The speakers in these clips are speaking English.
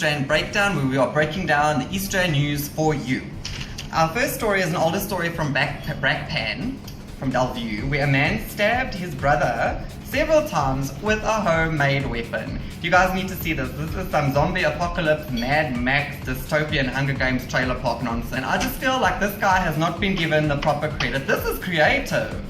Strand Breakdown, where we are breaking down the East Strand news for you. Our first story is an older story from Brakpan, from Bellevue, where a man stabbed his brother several times with a homemade weapon. You guys need to see this. This is some zombie apocalypse, Mad Max, dystopian Hunger Games trailer park nonsense. I just feel like this guy has not been given the proper credit. This is creative.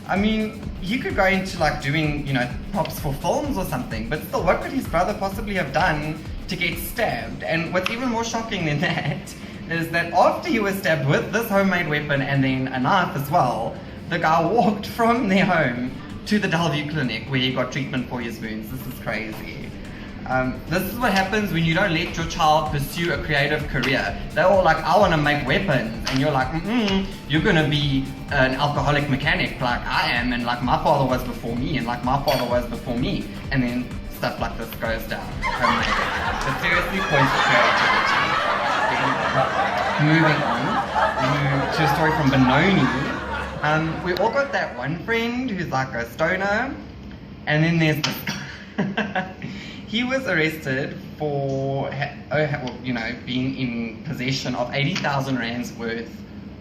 I mean, he could go into like doing, props for films or something, but still, what could his brother possibly have done to get stabbed? And what's even more shocking than that is that after he was stabbed with this homemade weapon and then a knife as well, the guy walked from their home to the Bellevue clinic where he got treatment for his wounds. This is crazy. This is what happens when you don't let your child pursue a creative career. They're all like, I want to make weapons. And you're like, you're going to be an alcoholic mechanic like I am, and like my father was before me, and like my father was before me. And then stuff like this goes down. It seriously points to creativity. Moving on to a story from Benoni. We all got that one friend who's like a stoner, and then there's this guy. He was arrested for, being in possession of 80,000 rands worth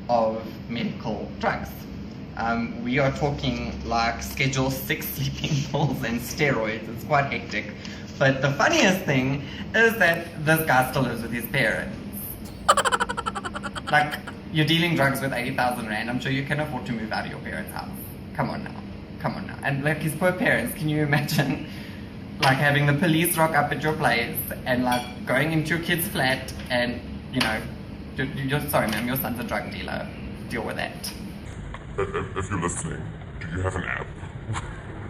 of medical drugs. We are talking like Schedule 6 sleeping pills and steroids. It's quite hectic. But the funniest thing is that this guy still lives with his parents. Like, you're dealing drugs with 80,000 rand. I'm sure you can afford to move out of your parents' house. Come on now. And like his poor parents, can you imagine like having the police rock up at your place and like going into your kid's flat and, you're sorry ma'am, your son's a drug dealer. Deal with that. If you're listening, do you have an app?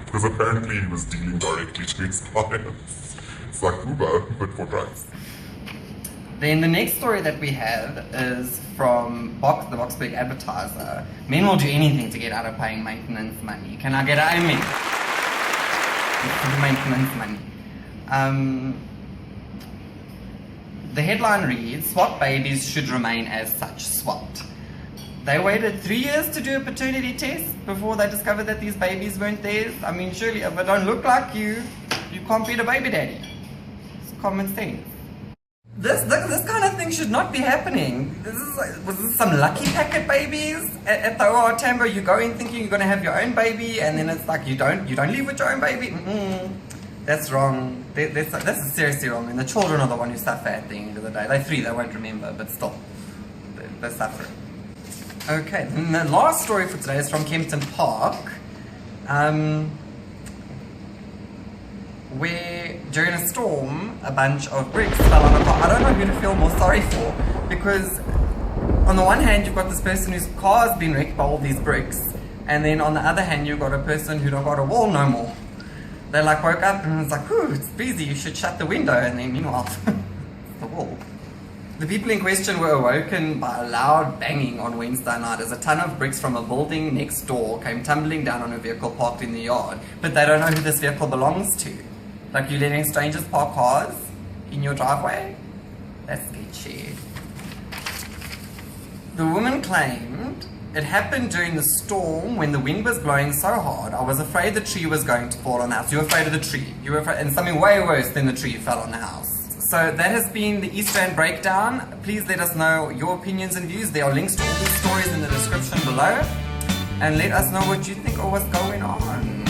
Because apparently he was dealing directly to his clients. It's like Uber, but for drugs. Then the next story that we have is from the Boksburg Advertiser. Men will do anything to get out of paying maintenance money. Can I get an amen? Maintenance money. The headline reads, "Swap babies should remain as such, swapped." They waited 3 years to do a paternity test before they discovered that these babies weren't theirs. I mean, surely if it don't look like you can't be the baby daddy. It's common sense. This kind of thing should not be happening. Was this some lucky packet babies at the OR Tambo? You go in thinking you're going to have your own baby, and then it's like you don't leave with your own baby. That's wrong. This is seriously wrong. And the children are the one who suffer at the end of the day. They're 3, they won't remember, but still, they're suffering. Okay, then the last story for today is from Kempton Park, where during a storm, a bunch of bricks fell on a car. I don't know who to feel more sorry for, because on the one hand, you've got this person whose car's been wrecked by all these bricks, and then on the other hand, you've got a person who don't got a wall no more. They like woke up and it's like, ooh, it's breezy, you should shut the window, and then meanwhile, it's the wall. The people in question were awoken by a loud banging on Wednesday night as a ton of bricks from a building next door came tumbling down on a vehicle parked in the yard. But they don't know who this vehicle belongs to. Like, you're letting strangers park cars in your driveway? That's sketchy. The woman claimed it happened during the storm when the wind was blowing so hard. I was afraid the tree was going to fall on the house. You were afraid of the tree. You were afraid, and something way worse than the tree fell on the house. So that has been the East Strand Breakdown. Please let us know your opinions and views. There are links to all these stories in the description below. And let us know what you think or what's going on.